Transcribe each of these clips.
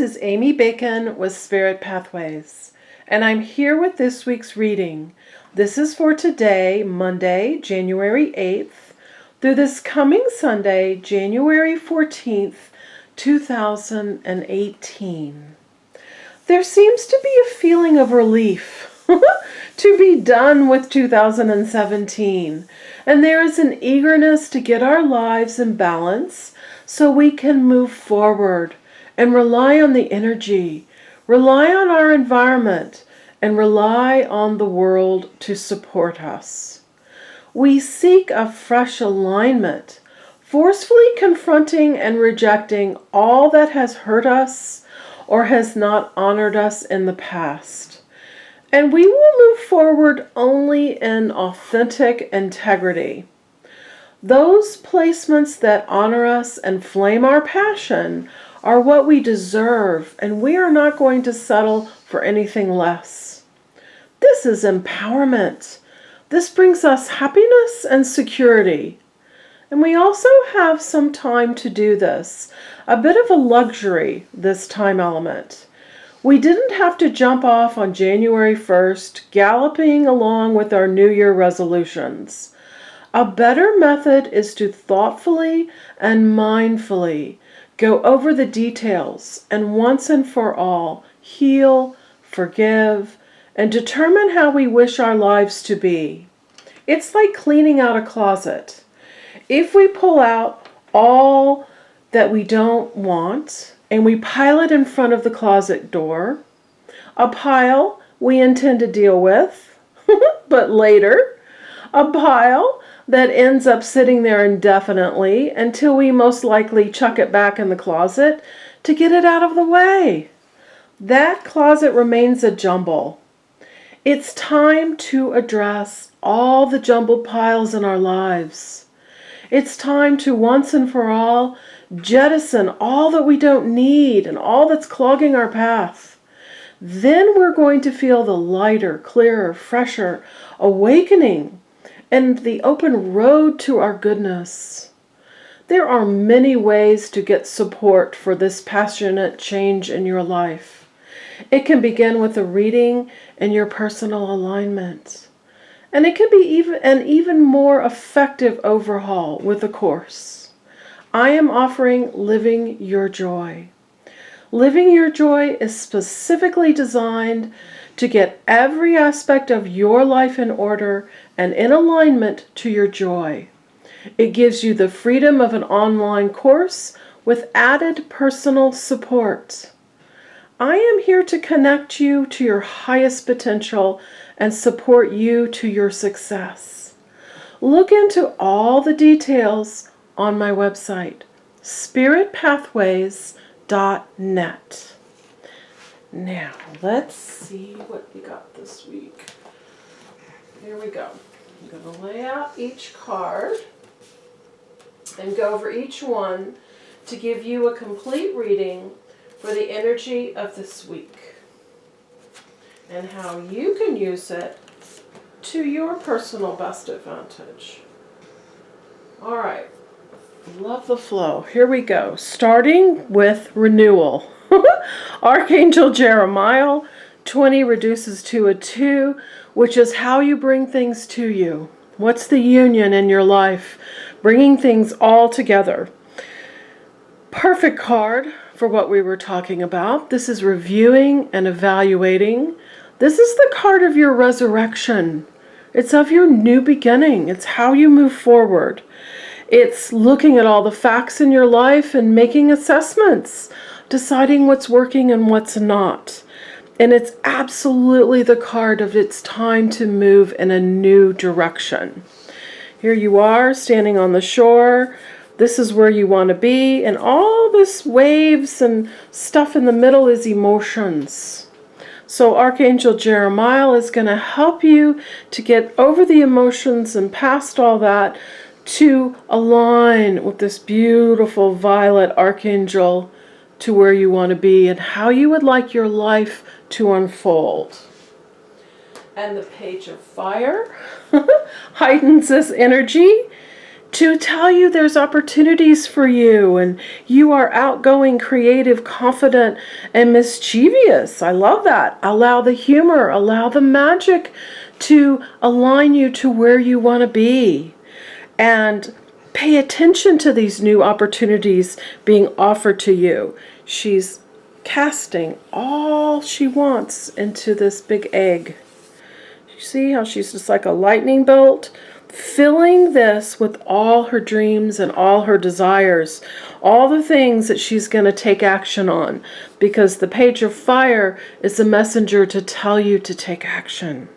is Amy Bacon with Spirit Pathways, and I'm here with this week's reading. This is for today, Monday, January 8th, through this coming Sunday, January 14th, 2018. There seems to be a feeling of relief to be done with 2017, and there is an eagerness to get our lives in balance so we can move forward and rely on the energy, rely on our environment, and rely on the world to support us. We seek a fresh alignment, forcefully confronting and rejecting all that has hurt us or has not honored us in the past. And we will move forward only in authentic integrity. Those placements that honor us and flame our passion are what we deserve, and we are not going to settle for anything less. This is empowerment. This brings us happiness and security. And we also have some time to do this, a bit of a luxury, this time element. We didn't have to jump off on January 1st, galloping along with our New Year resolutions. A better method is to thoughtfully and mindfully go over the details and once and for all heal, forgive, and determine how we wish our lives to be. It's like cleaning out a closet. If we pull out all that we don't want and we pile it in front of the closet door, a pile we intend to deal with, but later, a pile that ends up sitting there indefinitely until we most likely chuck it back in the closet to get it out of the way. That closet remains a jumble. It's time to address all the jumbled piles in our lives. It's time to once and for all jettison all that we don't need and all that's clogging our path. Then we're going to feel the lighter, clearer, fresher awakening and the open road to our goodness. There are many ways to get support for this passionate change in your life. It can begin with a reading in your personal alignment. And it can be an even more effective overhaul with a course. I am offering Living Your Joy. Living Your Joy is specifically designed to get every aspect of your life in order and in alignment to your joy. It gives you the freedom of an online course with added personal support. I am here to connect you to your highest potential and support you to your success. Look into all the details on my website, spiritpathways.net. Now, let's see what we got this week. Here we go. I'm going to lay out each card and go over each one to give you a complete reading for the energy of this week and how you can use it to your personal best advantage. All right. Love the flow. Here we go. Starting with renewal. Archangel Jeremiah, 20 reduces to a 2, which is how you bring things to you. What's the union in your life? Bringing things all together. Perfect card for what we were talking about. This is reviewing and evaluating. This is the card of your resurrection. It's of your new beginning. It's how you move forward. It's looking at all the facts in your life and making assessments, deciding what's working and what's not. And it's absolutely the card of it's time to move in a new direction. Here you are standing on the shore. This is where you want to be. And all this waves and stuff in the middle is emotions. So Archangel Jeremiah is going to help you to get over the emotions and past all that to align with this beautiful violet archangel to where you want to be and how you would like your life to unfold. And the Page of Fire heightens this energy to tell you there's opportunities for you, and you are outgoing, creative, confident, and mischievous. I love that. Allow the humor, allow the magic to align you to where you want to be. And pay attention to these new opportunities being offered to you. She's casting all she wants into this big egg. You see how she's just like a lightning bolt? Filling this with all her dreams and all her desires, all the things that she's going to take action on, because the Page of Fire is a messenger to tell you to take action.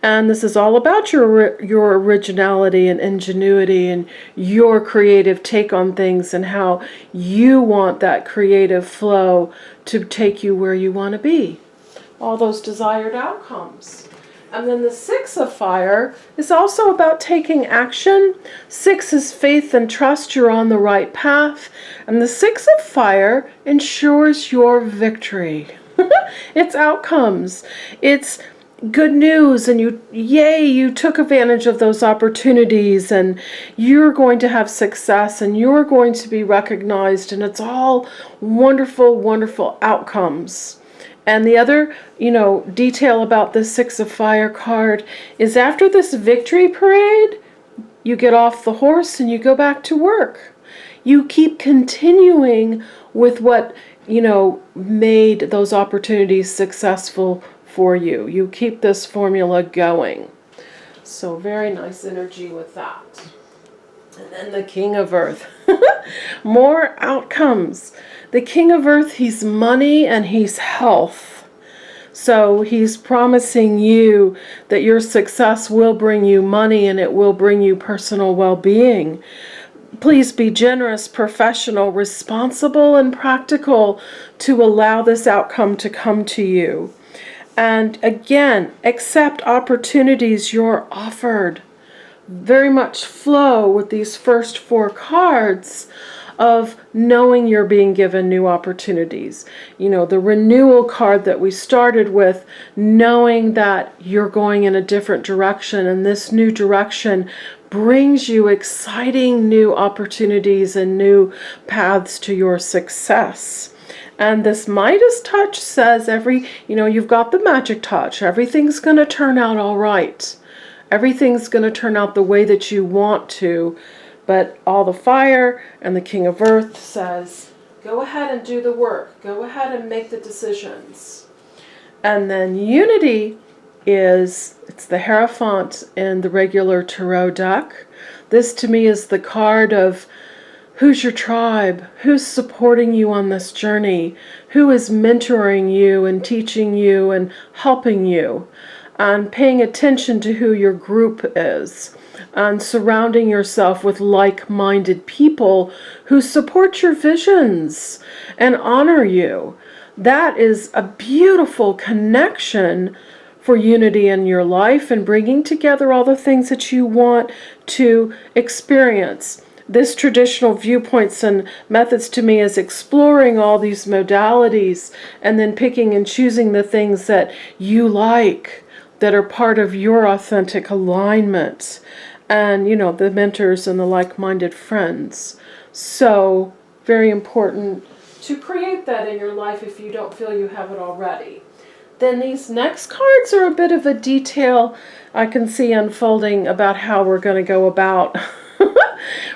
And this is all about your originality and ingenuity and your creative take on things, and how you want that creative flow to take you where you want to be. All those desired outcomes. And then the Six of Fire is also about taking action. 6 is faith and trust you're on the right path. And the Six of Fire ensures your victory. It's outcomes. It's good news, and you took advantage of those opportunities, and you're going to have success, and you're going to be recognized, and it's all wonderful, wonderful outcomes. And the other, detail about the Six of Fire card is after this victory parade, you get off the horse and you go back to work. You keep continuing with what, made those opportunities successful for you. You keep this formula going. So very nice energy with that. And then the King of Earth. More outcomes. The King of Earth, he's money and he's health. So he's promising you that your success will bring you money and it will bring you personal well-being. Please be generous, professional, responsible, and practical to allow this outcome to come to you. And again, accept opportunities you're offered. Very much flow with these first 4 cards of knowing you're being given new opportunities. The renewal card that we started with, knowing that you're going in a different direction, and this new direction brings you exciting new opportunities and new paths to your success. And this Midas touch says you've got the magic touch. Everything's going to turn out all right. Everything's going to turn out the way that you want to. But all the fire and the King of Earth says, go ahead and do the work. Go ahead and make the decisions. And then Unity it's the Hierophant in the regular tarot deck. This to me is the card of who's your tribe, who's supporting you on this journey, who is mentoring you and teaching you and helping you, and paying attention to who your group is, and surrounding yourself with like-minded people who support your visions and honor you. That is a beautiful connection for unity in your life and bringing together all the things that you want to experience. This traditional viewpoints and methods to me is exploring all these modalities and then picking and choosing the things that you like, that are part of your authentic alignment, and the mentors and the like-minded friends. So very important to create that in your life if you don't feel you have it already. Then these next cards are a bit of a detail I can see unfolding about how we're going to go about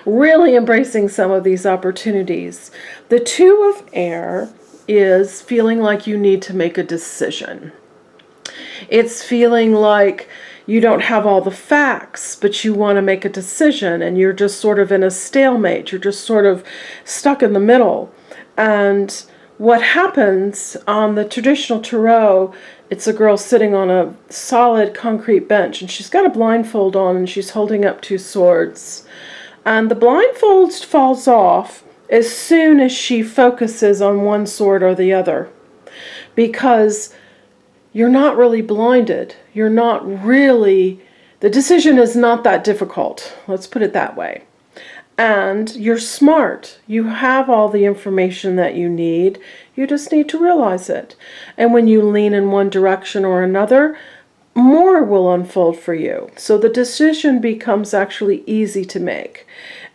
really embracing some of these opportunities. The Two of Air is feeling like you need to make a decision. It's feeling like you don't have all the facts, but you want to make a decision, and you're just sort of in a stalemate. You're just sort of stuck in the middle. And what happens on the traditional tarot, it's a girl sitting on a solid concrete bench, and she's got a blindfold on, and she's holding up 2 swords. And the blindfold falls off as soon as she focuses on one sword or the other, because you're not really blinded. You're not really, the decision is not that difficult. Let's put it that way. And you're smart. You have all the information that you need. You just need to realize it. And when you lean in one direction or another, more will unfold for you. So the decision becomes actually easy to make.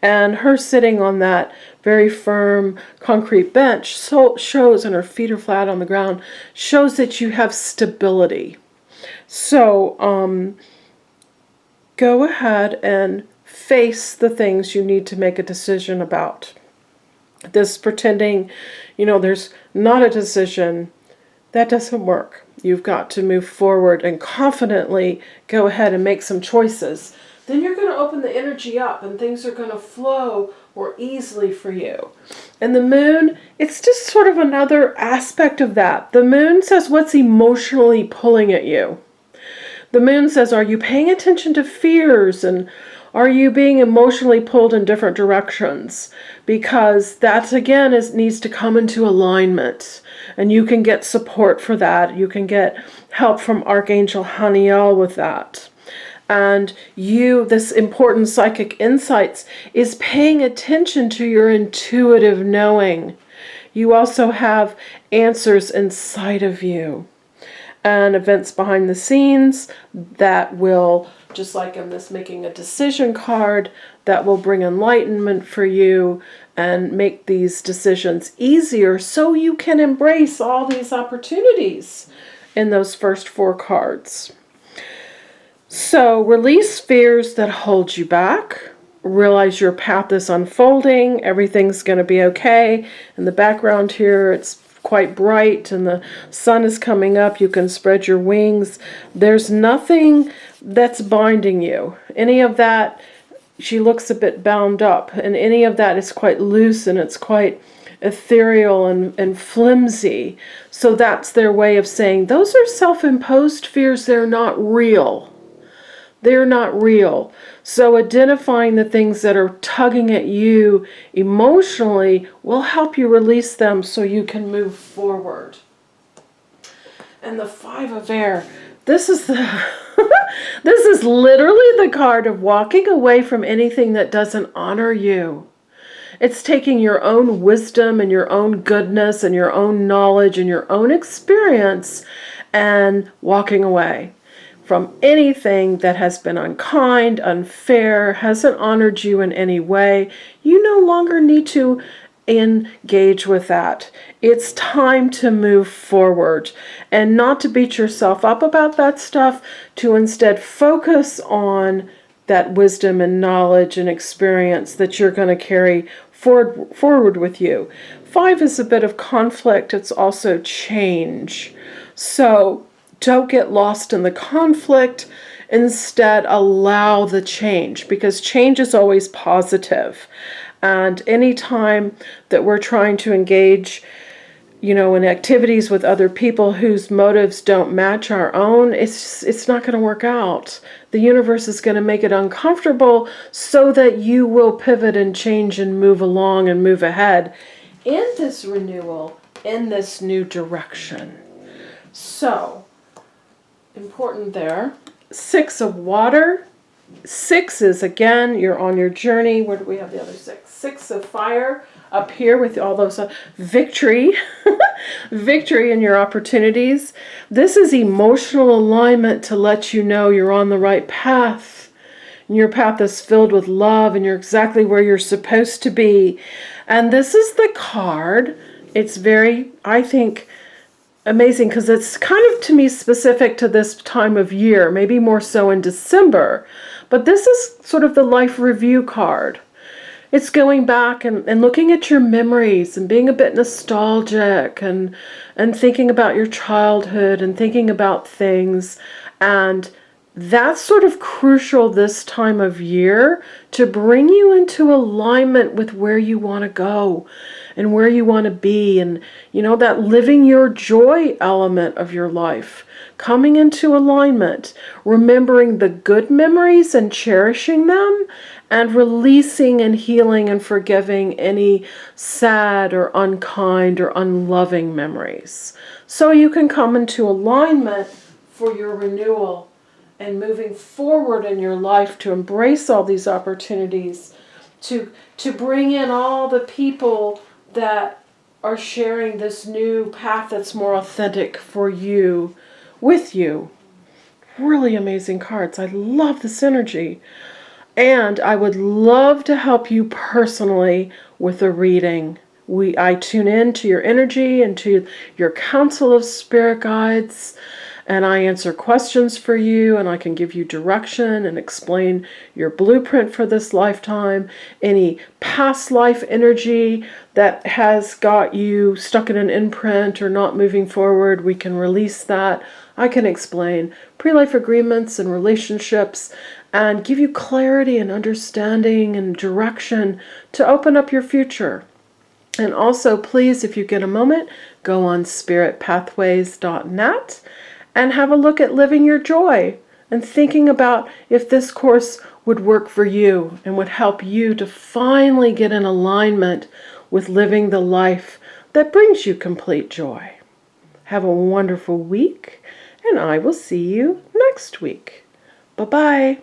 And her sitting on that very firm concrete bench shows, and her feet are flat on the ground, shows that you have stability. So go ahead and face the things you need to make a decision about. This pretending, there's not a decision, that doesn't work. You've got to move forward and confidently go ahead and make some choices. Then you're going to open the energy up and things are going to flow more easily for you. And the moon, it's just sort of another aspect of that. The moon says what's emotionally pulling at you. The moon says, are you paying attention to fears, and are you being emotionally pulled in different directions? Because that, again, needs to come into alignment. And you can get support for that. You can get help from Archangel Haniel with that. And this important psychic insights is paying attention to your intuitive knowing. You also have answers inside of you. And events behind the scenes that will, just like in this making a decision card, that will bring enlightenment for you and make these decisions easier so you can embrace all these opportunities in those first 4 cards. So release fears that hold you back. Realize your path is unfolding. Everything's going to be okay. In the background here, it's quite bright and the sun is coming up. You can spread your wings. There's nothing that's binding you. Any of that, she looks a bit bound up, and any of that is quite loose and it's quite ethereal and flimsy. So that's their way of saying those are self-imposed fears. They're not real. They're not real. So identifying the things that are tugging at you emotionally will help you release them so you can move forward. And the 5 of Air, this is this is literally the card of walking away from anything that doesn't honor you. It's taking your own wisdom and your own goodness and your own knowledge and your own experience and walking away from anything that has been unkind, unfair, hasn't honored you in any way. You no longer need to engage with that. It's time to move forward and not to beat yourself up about that stuff, to instead focus on that wisdom and knowledge and experience that you're going to carry forward with you. 5 is a bit of conflict. It's also change. So don't get lost in the conflict. Instead, allow the change, because change is always positive. And any time that we're trying to engage, in activities with other people whose motives don't match our own, it's not going to work out. The universe is going to make it uncomfortable so that you will pivot and change and move along and move ahead in this renewal, in this new direction. So, important there. 6 of water. 6 is, again, you're on your journey. Where do we have the other 6? 6 of fire up here with all those victory. Victory in your opportunities. This is emotional alignment to let you know you're on the right path. And your path is filled with love and you're exactly where you're supposed to be. And this is the card. It's very, I think, amazing because it's kind of, to me, specific to this time of year, maybe more so in December. But this is sort of the life review card. It's going back and looking at your memories and being a bit nostalgic and thinking about your childhood and thinking about things. And that's sort of crucial this time of year to bring you into alignment with where you want to go and where you want to be, and that living your joy element of your life, coming into alignment, remembering the good memories and cherishing them, and releasing and healing and forgiving any sad or unkind or unloving memories. So you can come into alignment for your renewal and moving forward in your life to embrace all these opportunities, to bring in all the people that are sharing this new path that's more authentic for you, with you. really amazing cards. I love the synergy. And I would love to help you personally with a reading. I tune in to your energy and to your council of spirit guides, and I answer questions for you, and I can give you direction and explain your blueprint for this lifetime, any past life energy that has got you stuck in an imprint or not moving forward. We can release that. I can explain pre-life agreements and relationships and give you clarity and understanding and direction to open up your future. And also, please, if you get a moment, go on spiritpathways.net and have a look at living your joy and thinking about if this course would work for you and would help you to finally get in alignment with living the life that brings you complete joy. Have a wonderful week, and I will see you next week. Bye-bye.